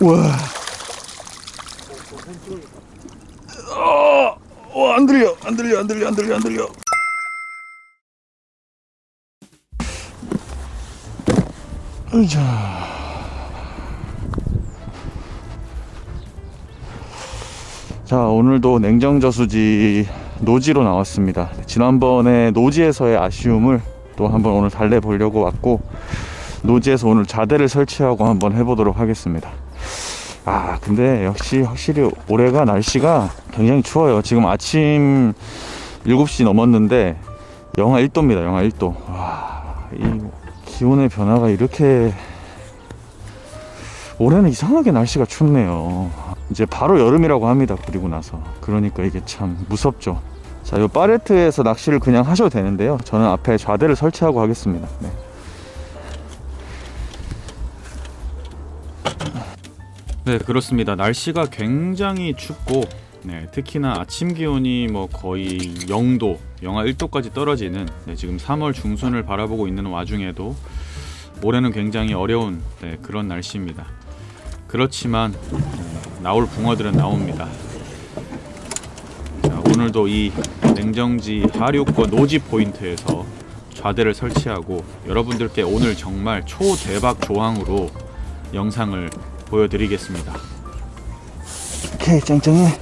우와. 안 들려. 자, 오늘도 냉정저수지 노지로 나왔습니다. 지난번에 노지에서의 아쉬움을 또 한번 오늘 달래보려고 왔고, 노지에서 오늘 자대를 설치하고 한번 해보도록 하겠습니다. 근데 역시 확실히 올해가 날씨가 굉장히 추워요. 지금 아침 7시 넘었는데 영하 1도입니다. 영하 1도. 이 기온의 변화가 이렇게, 올해는 이상하게 날씨가 춥네요. 이제 바로 여름이라고 합니다. 그리고 나서. 그러니까 이게 참 무섭죠. 자, 요 파레트에서 낚시를 그냥 하셔도 되는데요. 저는 앞에 좌대를 설치하고 하겠습니다. 네, 그렇습니다. 날씨가 굉장히 춥고, 특히나 아침 기온이 거의 0도, 영하 1도까지 떨어지는, 지금 3월 중순을 바라보고 있는 와중에도 올해는 굉장히 어려운 그런 날씨입니다. 그렇지만 나올 붕어들은 나옵니다. 자, 오늘도 이 냉정지 하류권 노지 포인트에서 좌대를 설치하고 여러분들께 오늘 정말 초대박 조항으로 영상을 보여드리겠습니다. 오케이, 짱짱해.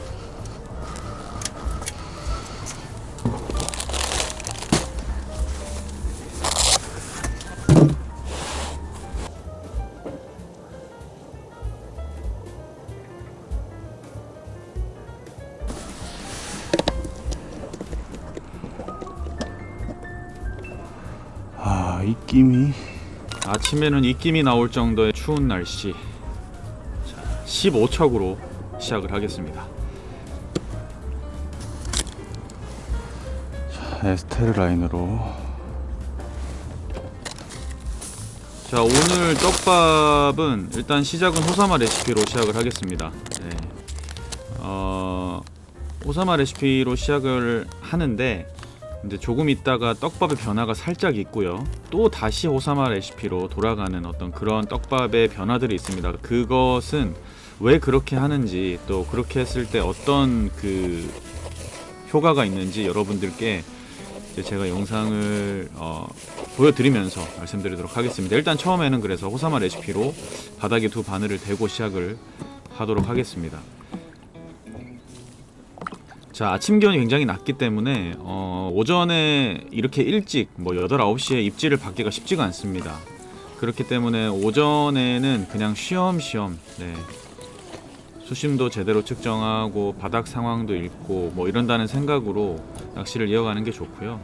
입김이, 아침에는 입김이 나올 정도의 추운 날씨. 15척으로 시작을 하겠습니다. 자, 에스테르 라인으로. 자, 오늘 떡밥은 일단 시작은 호사마 레시피로 시작을 하겠습니다. 호사마 레시피로 시작을 하는데, 이제 조금 있다가 떡밥의 변화가 살짝 있고요. 또 다시 호사마 레시피로 돌아가는 어떤 그런 떡밥의 변화들이 있습니다. 그것은 왜 그렇게 하는지, 또 그렇게 했을 때 어떤 그 효과가 있는지 여러분들께 이제 제가 영상을 보여드리면서 말씀드리도록 하겠습니다. 일단 처음에는 그래서 호사마 레시피로 바닥에 두 바늘을 대고 시작을 하도록 하겠습니다. 자, 아침 기온이 굉장히 낮기 때문에 오전에 이렇게 일찍 8, 9시에 입질을 받기가 쉽지가 않습니다. 그렇기 때문에 오전에는 그냥 쉬엄쉬엄 수심도 제대로 측정하고 바닥 상황도 읽고 이런다는 생각으로 낚시를 이어가는 게 좋고요.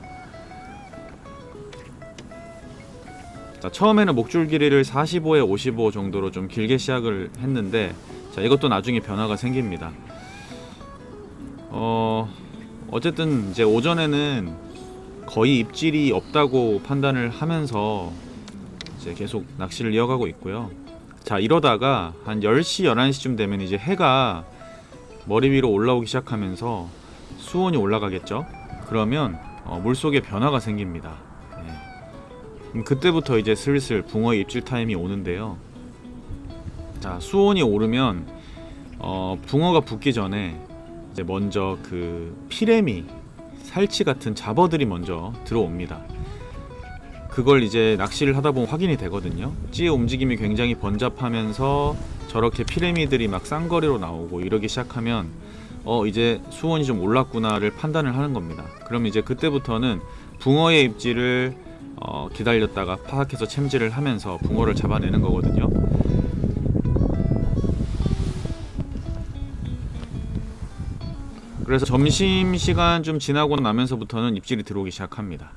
자, 처음에는 목줄 길이를 45에 55 정도로 좀 길게 시작을 했는데, 자, 이것도 나중에 변화가 생깁니다. 어쨌든 이제 오전에는 거의 입질이 없다고 판단을 하면서 이제 계속 낚시를 이어가고 있고요. 자, 이러다가 한 10시, 11시쯤 되면 이제 해가 머리 위로 올라오기 시작하면서 수온이 올라가겠죠. 그러면 물속에 변화가 생깁니다. 그때부터 이제 슬슬 붕어의 입질 타임이 오는데요. 자, 수온이 오르면 붕어가 붙기 전에 이제 먼저 그 피레미, 살치 같은 잡어들이 먼저 들어옵니다. 그걸 이제 낚시를 하다 보면 확인이 되거든요. 찌의 움직임이 굉장히 번잡하면서 저렇게 피레미들이 막 쌍거리로 나오고 이러기 시작하면 이제 수온이 좀 올랐구나를 판단을 하는 겁니다. 그럼 이제 그때부터는 붕어의 입질을 기다렸다가 파악해서 챔질을 하면서 붕어를 잡아내는 거거든요. 그래서 점심시간 좀 지나고 나면서부터는 입질이 들어오기 시작합니다.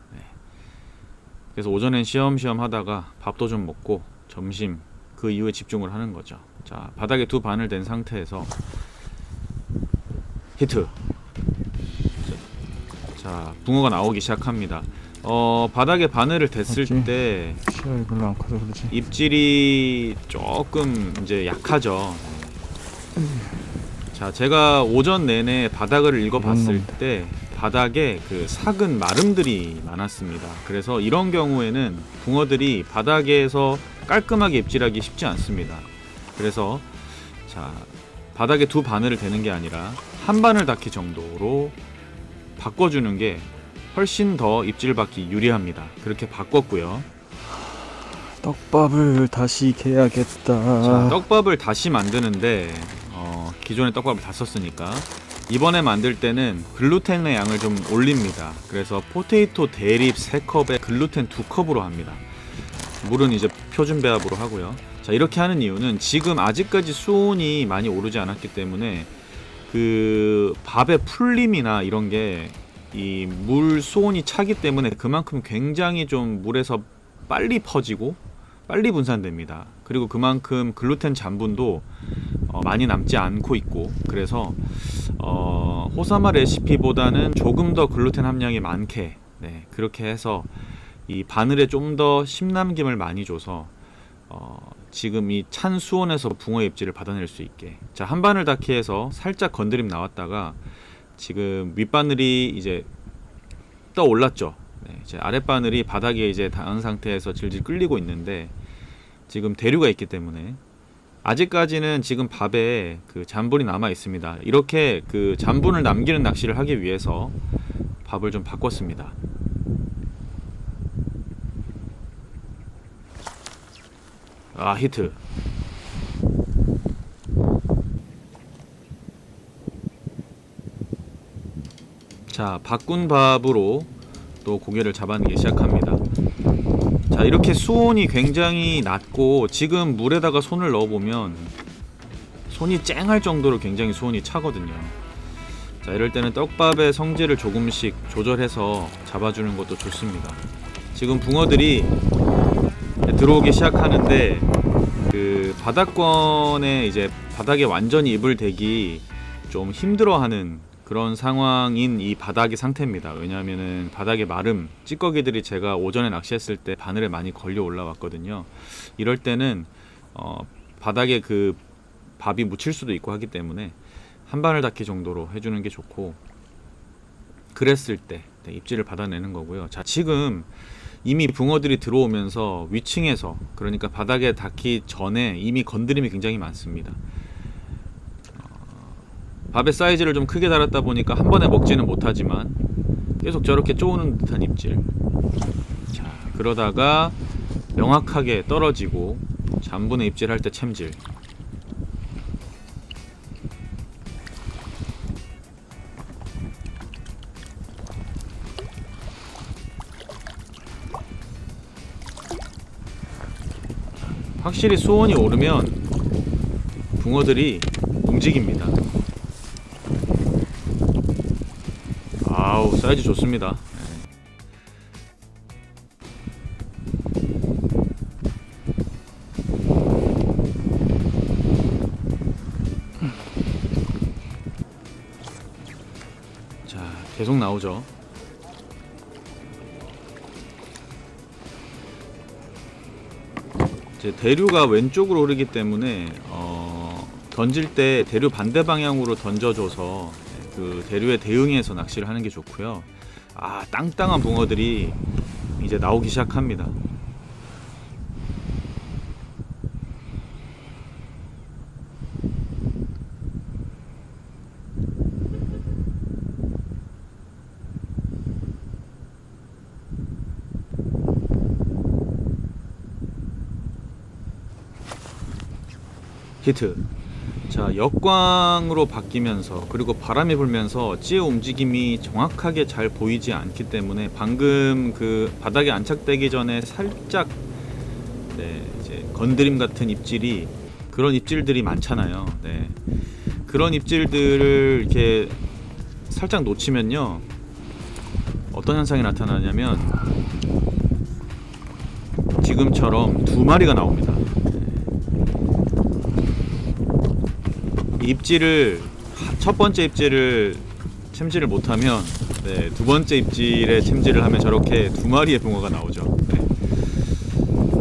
그래서 오전엔 쉬엄쉬엄 하다가 밥도 좀 먹고 점심 그 이후에 집중을 하는 거죠. 자, 바닥에 두 바늘 댄 상태에서 히트. 자, 붕어가 나오기 시작합니다. 바닥에 바늘을 댔을 때 시야이 별로 안 커서 그러지. 입질이 조금 이제 약하죠. 자, 제가 오전 내내 바닥을 읽어봤을 때 바닥에 그 삭은 마름들이 많았습니다. 그래서 이런 경우에는 붕어들이 바닥에서 깔끔하게 입질하기 쉽지 않습니다. 그래서 자, 바닥에 두 바늘을 대는 게 아니라 한 바늘 닿기 정도로 바꿔주는 게 훨씬 더 입질 받기 유리합니다. 그렇게 바꿨고요. 떡밥을 다시 개야겠다. 자, 떡밥을 다시 만드는데 기존의 떡밥을 다 썼으니까 이번에 만들 때는 글루텐의 양을 좀 올립니다. 그래서 포테이토 대립 3컵에 글루텐 2컵으로 합니다. 물은 이제 표준 배합으로 하고요. 자, 이렇게 하는 이유는 지금 아직까지 수온이 많이 오르지 않았기 때문에 그 밥의 풀림이나 이런 게 이 물 수온이 차기 때문에 그만큼 굉장히 좀 물에서 빨리 퍼지고 빨리 분산됩니다. 그리고 그만큼 글루텐 잔분도 많이 남지 않고 있고, 그래서 호사마 레시피보다는 조금 더 글루텐 함량이 많게, 네, 그렇게 해서 이 바늘에 좀 더 심남김을 많이 줘서 지금 이 찬 수온에서 붕어 입질을 받아낼 수 있게. 자, 한 바늘 닿기 해서 살짝 건드림 나왔다가 지금 윗바늘이 이제 떠 올랐죠. 네, 이제 아랫바늘이 바닥에 이제 닿은 상태에서 질질 끌리고 있는데 지금 대류가 있기 때문에 아직까지는 지금 밥에 그 잔분이 남아 있습니다. 이렇게 그 잔분을 남기는 낚시를 하기 위해서 밥을 좀 바꿨습니다. 아, 히트. 자, 바꾼 밥으로 또 고개를 잡아내기 시작합니다. 자, 이렇게 수온이 굉장히 낮고 지금 물에다가 손을 넣어보면 손이 쨍할 정도로 굉장히 수온이 차거든요. 자, 이럴 때는 떡밥의 성질을 조금씩 조절해서 잡아주는 것도 좋습니다. 지금 붕어들이 들어오기 시작하는데 그 바닥권에 이제 바닥에 완전히 입을 대기 좀 힘들어하는 그런 상황인 이 바닥의 상태입니다. 왜냐하면은 바닥의 마름, 찌꺼기들이 제가 오전에 낚시했을 때 바늘에 많이 걸려 올라왔거든요. 이럴 때는 바닥에 그 밥이 묻힐 수도 있고 하기 때문에 한 바늘 닿기 정도로 해주는 게 좋고, 그랬을 때 입질을 받아내는 거고요. 자, 지금 이미 붕어들이 들어오면서 위층에서, 그러니까 바닥에 닿기 전에 이미 건드림이 굉장히 많습니다. 밥의 사이즈를 좀 크게 달았다 보니까 한 번에 먹지는 못하지만 계속 저렇게 쪼우는 듯한 입질. 자, 그러다가 명확하게 떨어지고 잔분의 입질 할 때 챔질. 확실히 수온이 오르면 붕어들이 움직입니다. 아우, 사이즈 좋습니다. 자, 계속 나오죠. 이제 대류가 왼쪽으로 흐르기 때문에 던질 때 대류 반대 방향으로 던져줘서 그 대류에 대응해서 낚시를 하는 게 좋고요. 아, 땅땅한 붕어들이 이제 나오기 시작합니다. 히트. 자, 역광으로 바뀌면서 그리고 바람이 불면서 찌의 움직임이 정확하게 잘 보이지 않기 때문에 방금 그 바닥에 안착되기 전에 살짝 이제 건드림 같은 입질이, 그런 입질들이 많잖아요. 네. 그런 입질들을 이렇게 살짝 놓치면요, 어떤 현상이 나타나냐면 지금처럼 두 마리가 나옵니다. 입질을, 첫 번째 입질을 챔질을 못하면 두 번째 입질에 챔질을 하면 저렇게 두 마리의 붕어가 나오죠.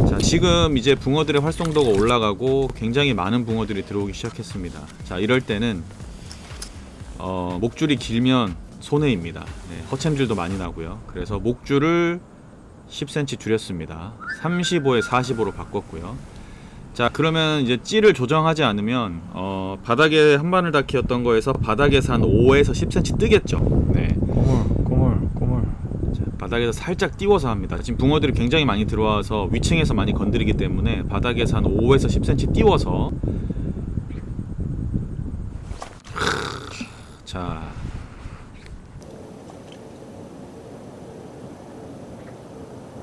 자, 지금 이제 붕어들의 활성도가 올라가고 굉장히 많은 붕어들이 들어오기 시작했습니다. 자, 이럴 때는 목줄이 길면 손해입니다. 허챔질도 많이 나고요. 그래서 목줄을 10cm 줄였습니다. 35에 45로 바꿨고요. 자, 그러면 이제 찌를 조정하지 않으면 바닥에 한 바늘 닿기였던 거에서 바닥에서 한 5에서 10cm 뜨겠죠. 네. 꼬물. 자, 바닥에서 살짝 띄워서 합니다. 지금 붕어들이 굉장히 많이 들어와서 위층에서 많이 건드리기 때문에 바닥에서 한 5에서 10cm 띄워서. 자,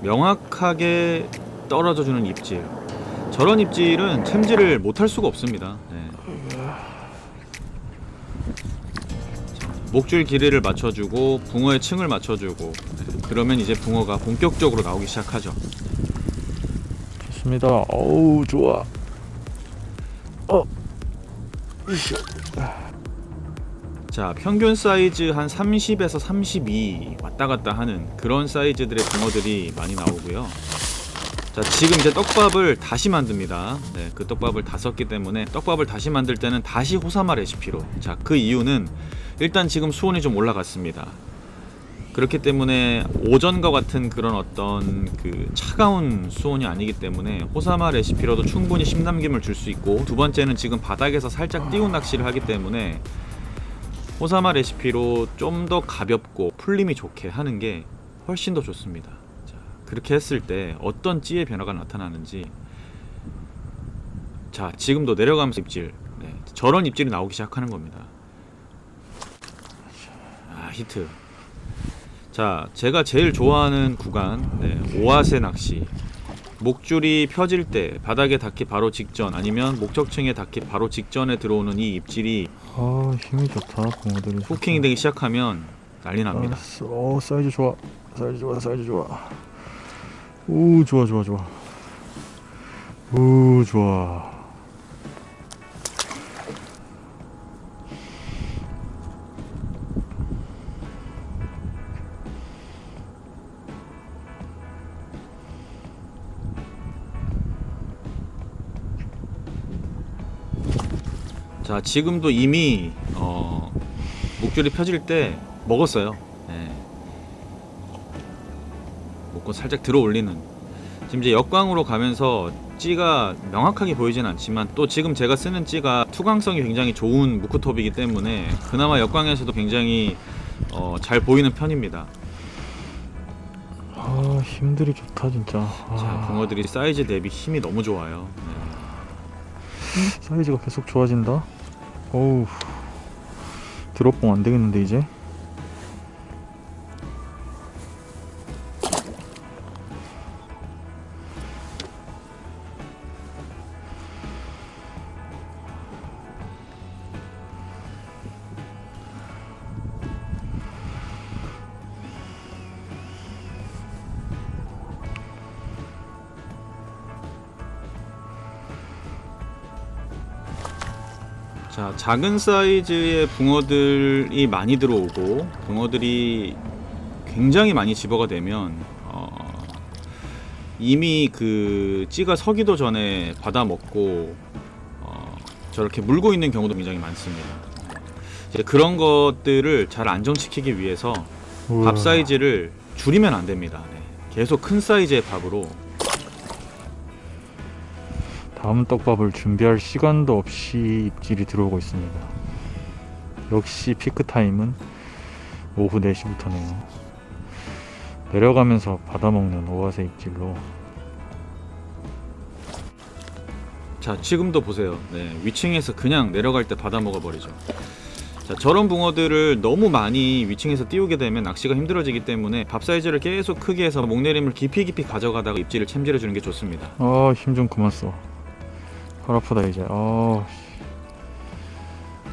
명확하게 떨어져주는 입질. 저런 입질은 챔질을 못할 수가 없습니다. 네. 자, 목줄 길이를 맞춰주고 붕어의 층을 맞춰주고, 네. 그러면 이제 붕어가 본격적으로 나오기 시작하죠. 좋습니다. 어우 좋아. 자, 평균 사이즈 한 30에서 32 왔다 갔다 하는 그런 사이즈들의 붕어들이 많이 나오고요. 자, 지금 이제 떡밥을 다시 만듭니다. 네, 그 떡밥을 다 썼기 때문에 떡밥을 다시 만들 때는 다시 호사마 레시피로. 자, 그 이유는 일단 지금 수온이 좀 올라갔습니다. 그렇기 때문에 오전과 같은 그런 어떤 그 차가운 수온이 아니기 때문에 호사마 레시피로도 충분히 심남김을 줄 수 있고, 두 번째는 지금 바닥에서 살짝 띄운 낚시를 하기 때문에 호사마 레시피로 좀 더 가볍고 풀림이 좋게 하는 게 훨씬 더 좋습니다. 자, 그렇게 했을 때 어떤 찌의 변화가 나타나는지. 자, 지금도 내려가면서 입질. 네, 저런 입질이 나오기 시작하는 겁니다. 아, 히트. 자, 제가 제일 좋아하는 구간, 네, 오아세 낚시. 목줄이 펴질 때 바닥에 닿기 바로 직전, 아니면 목적층에 닿기 바로 직전에 들어오는 이 입질이 아 힘이 좋다. 붕어들이. 후킹이 되기 시작하면 난리 납니다. 사이즈 좋아. 사이즈 좋아. 오 좋아. 오 좋아. 자, 지금도 이미 목줄이 펴질 때 먹었어요. 네. 먹고 살짝 들어 올리는. 지금 이제 역광으로 가면서 찌가 명확하게 보이진 않지만, 또 지금 제가 쓰는 찌가 투광성이 굉장히 좋은 무크톱이기 때문에 그나마 역광에서도 굉장히 잘 보이는 편입니다. 아 힘들이 좋다 진짜. 자, 붕어들이 사이즈 대비 힘이 너무 좋아요. 네. 사이즈가 계속 좋아진다. 어우 드롭봉 안 되겠는데 이제. 자, 작은 사이즈의 붕어들이 많이 들어오고 붕어들이 굉장히 많이 집어가 되면 이미 그 찌가 서기도 전에 받아 먹고 저렇게 물고 있는 경우도 굉장히 많습니다. 이제 그런 것들을 잘 안정시키기 위해서 우와. 밥 사이즈를 줄이면 안 됩니다. 네. 계속 큰 사이즈의 밥으로. 다음 떡밥을 준비할 시간도 없이 입질이 들어오고 있습니다. 역시 피크 타임은 오후 4시부터네요. 내려가면서 받아먹는 오아세 입질로. 자, 지금도 보세요. 네, 위층에서 그냥 내려갈 때 받아 먹어 버리죠. 자, 저런 붕어들을 너무 많이 위층에서 띄우게 되면 낚시가 힘들어지기 때문에 밥 사이즈를 계속 크게 해서 목내림을 깊이 가져가다가 입질을 챔질해 주는 게 좋습니다. 아 힘 좀 그만 써. 팔 아프다 이제. 아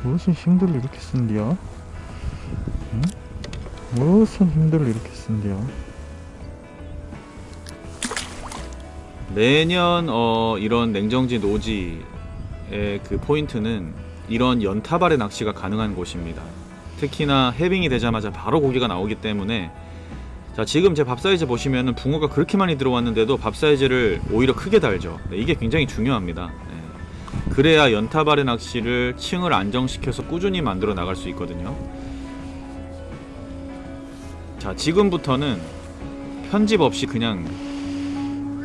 무슨 힘들을 이렇게 쓴디야? 응? 무슨 힘들을 이렇게 쓴디야? 매년 이런 냉정지 노지의 그 포인트는 이런 연타발의 낚시가 가능한 곳입니다. 특히나 해빙이 되자마자 바로 고기가 나오기 때문에. 자, 지금 제 밥 사이즈 보시면은 붕어가 그렇게 많이 들어왔는데도 밥 사이즈를 오히려 크게 달죠. 네, 이게 굉장히 중요합니다. 네. 그래야 연타발의 낚시를 층을 안정시켜서 꾸준히 만들어 나갈 수 있거든요. 자, 지금부터는 편집 없이 그냥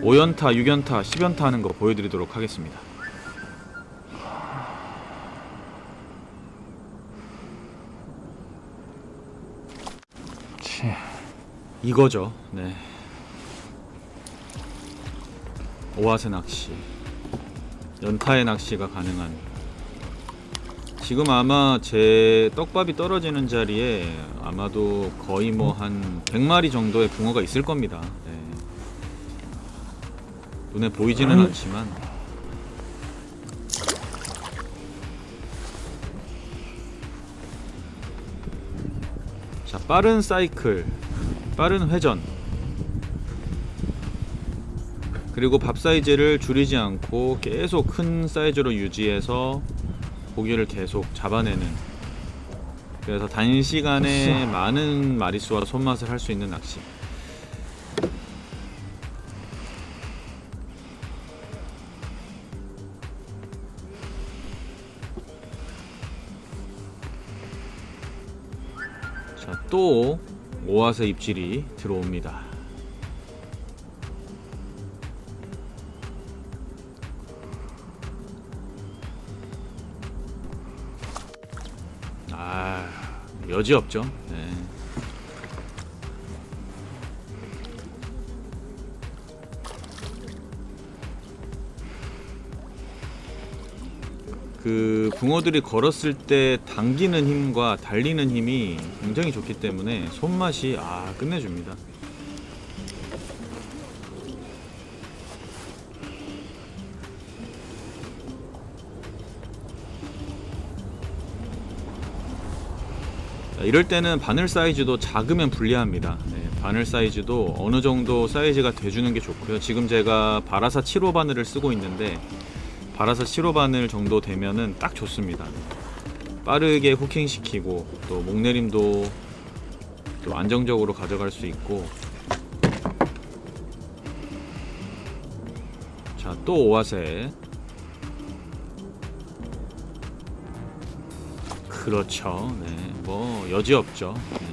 5연타, 6연타, 10연타 하는 거 보여드리도록 하겠습니다. 이거죠. 네. 오아세 낚시, 연타의 낚시가 가능한. 지금 아마 제 떡밥이 떨어지는 자리에 아마도 거의 뭐 한 100마리 정도의 붕어가 있을 겁니다. 네. 눈에 보이지는 않지만. 자, 빠른 사이클, 빠른 회전, 그리고 밥 사이즈를 줄이지 않고 계속 큰 사이즈로 유지해서 고기를 계속 잡아내는, 그래서 단시간에 많은 마리수와 손맛을 할 수 있는 낚시. 자, 또 오아세 입질이 들어옵니다. 여지 없죠. 네. 그 붕어들이 걸었을 때 당기는 힘과 달리는 힘이 굉장히 좋기 때문에 손맛이 끝내줍니다. 이럴 때는 바늘 사이즈도 작으면 불리합니다. 네, 바늘 사이즈도 어느 정도 사이즈가 돼주는 게 좋고요. 지금 제가 바라사 7호 바늘을 쓰고 있는데 바라사 7호 바늘 정도 되면은 딱 좋습니다. 빠르게 후킹 시키고 또 목내림도 또 안정적으로 가져갈 수 있고. 자, 또 오아세. 그렇죠. 네, 뭐 여지 없죠. 네.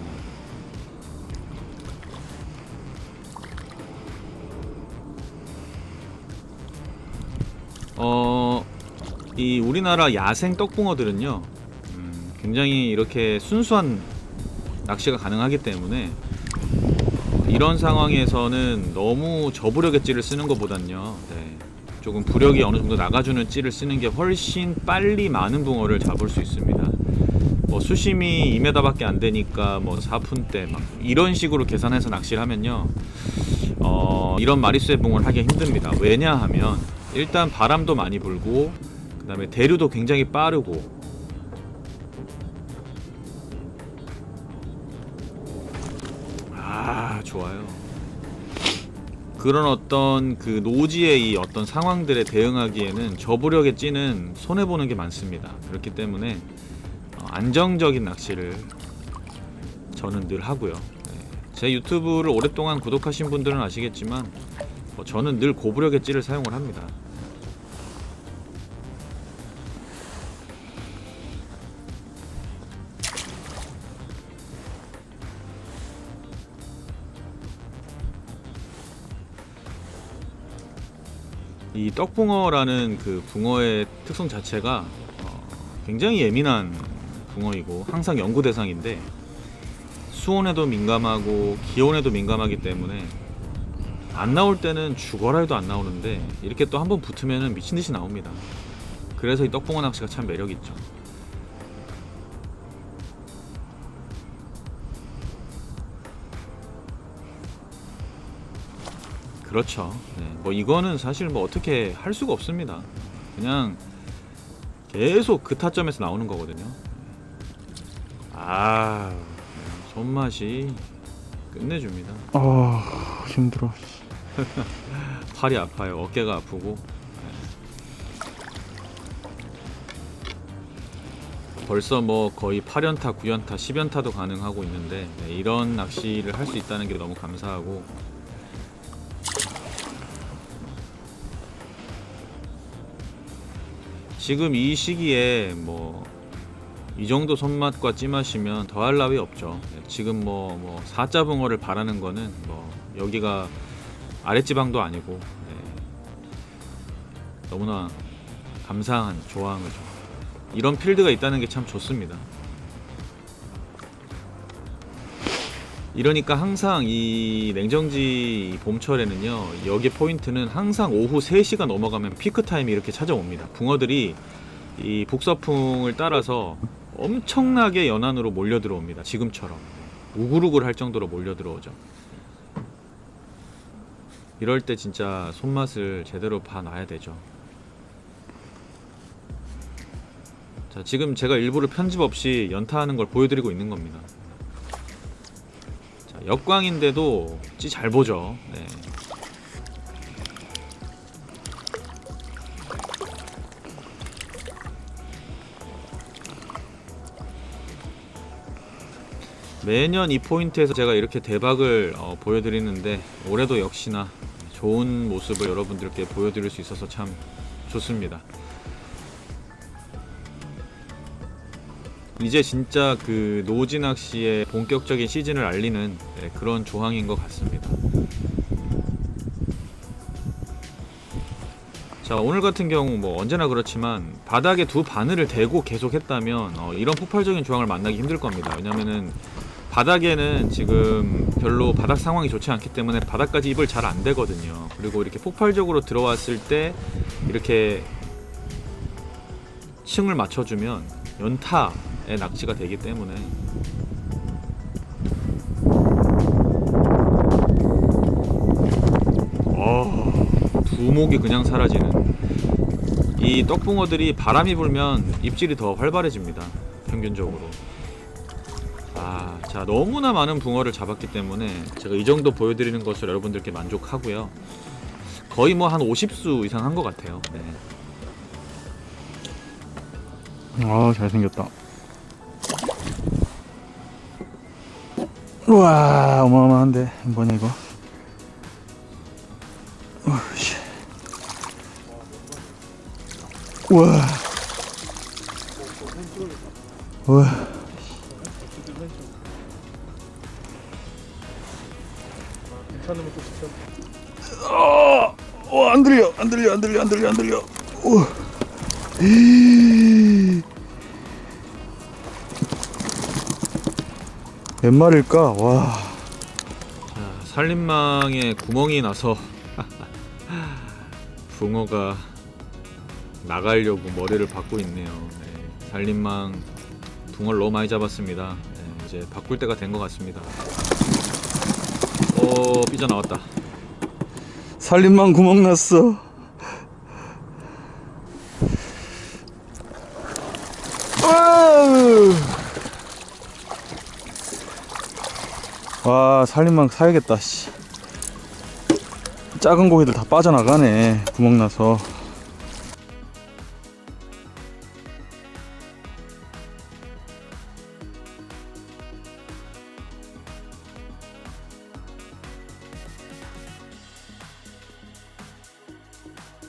이 우리나라 야생 떡붕어들은요, 굉장히 이렇게 순수한 낚시가 가능하기 때문에 이런 상황에서는 너무 저부력의 찌를 쓰는 것보단요, 네, 조금 부력이 어느 정도 나가주는 찌를 쓰는 게 훨씬 빨리 많은 붕어를 잡을 수 있습니다. 뭐 수심이 2m밖에 안 되니까 뭐 4푼대 막 이런 식으로 계산해서 낚시를 하면요, 이런 마리수의 붕어를 하기 힘듭니다. 왜냐하면 일단 바람도 많이 불고 그 다음에 대류도 굉장히 빠르고, 좋아요. 그런 어떤 그 노지의 이 어떤 상황들에 대응하기에는 저부력의 찌는 손해보는 게 많습니다. 그렇기 때문에 안정적인 낚시를 저는 늘 하고요. 네. 제 유튜브를 오랫동안 구독하신 분들은 아시겠지만 저는 늘 고부력의 찌를 사용을 합니다. 이 떡붕어라는 그 붕어의 특성 자체가 굉장히 예민한 붕어이고 항상 연구 대상인데, 수온에도 민감하고 기온에도 민감하기 때문에 안 나올 때는 죽어라 해도 안 나오는데 이렇게 또 한번 붙으면 미친듯이 나옵니다. 그래서 이 떡붕어 낚시가 참 매력있죠. 그렇죠. 네, 뭐 이거는 사실 뭐 어떻게 할 수가 없습니다. 그냥 계속 그 타점에서 나오는 거거든요. 손맛이 끝내줍니다. 힘들어. 팔이 아파요. 어깨가 아프고. 벌써 뭐 거의 8연타, 9연타, 10연타도 가능하고 있는데, 이런 낚시를 할 수 있다는 게 너무 감사하고. 지금 이 시기에 뭐 이 정도 손맛과 찌맛이면 더할 나위 없죠. 지금 뭐 사자붕어를 바라는 거는 뭐 여기가 아랫지방도 아니고, 너무나 감사한 조항을 줘. 이런 필드가 있다는 게 참 좋습니다. 이러니까 항상 이 냉정지 봄철에는요, 여기 포인트는 항상 오후 3시가 넘어가면 피크 타임이 이렇게 찾아옵니다. 붕어들이 이 북서풍을 따라서 엄청나게 연안으로 몰려 들어옵니다. 지금처럼 우글우글 할 정도로 몰려 들어오죠. 이럴 때 진짜 손맛을 제대로 봐놔야 되죠. 자, 지금 제가 일부러 편집 없이 연타하는 걸 보여드리고 있는 겁니다. 자, 역광인데도 찌 잘 보죠. 네. 매년 이 포인트에서 제가 이렇게 대박을 보여드리는데 올해도 역시나 좋은 모습을 여러분들께 보여드릴 수 있어서 참 좋습니다. 이제 진짜 그 노지 낚시의 본격적인 시즌을 알리는 그런 조항인 것 같습니다. 자, 오늘 같은 경우 뭐 언제나 그렇지만 바닥에 두 바늘을 대고 계속 했다면 이런 폭발적인 조항을 만나기 힘들 겁니다. 왜냐면은 바닥에는 지금 별로 바닥 상황이 좋지 않기 때문에 바닥까지 입을 잘 안 대거든요. 그리고 이렇게 폭발적으로 들어왔을 때 이렇게 층을 맞춰주면 연타의 낚시가 되기 때문에 두목이 그냥 사라지는, 이 떡붕어들이 바람이 불면 입질이 더 활발해집니다. 평균적으로. 자, 너무나 많은 붕어를 잡았기 때문에 제가 이 정도 보여드리는 것을 여러분들께 만족하고요. 거의 뭐 한 50수 이상 한 것 같아요. 네. 잘생겼다. 우와, 어마어마한데. 뭐냐 이거. 우와. 우와. 안 들려. 우와. 몇 마리일까? 와. 자, 살림망에 구멍이 나서 붕어가 나가려고 머리를 박고 있네요. 네, 살림망 붕어를 너무 많이 잡았습니다. 네, 이제 바꿀 때가 된 것 같습니다. 삐져나왔다. 살림망 구멍 났어. 와, 살림망 사야겠다. 씨. 작은 고기들 다 빠져나가네. 구멍 나서.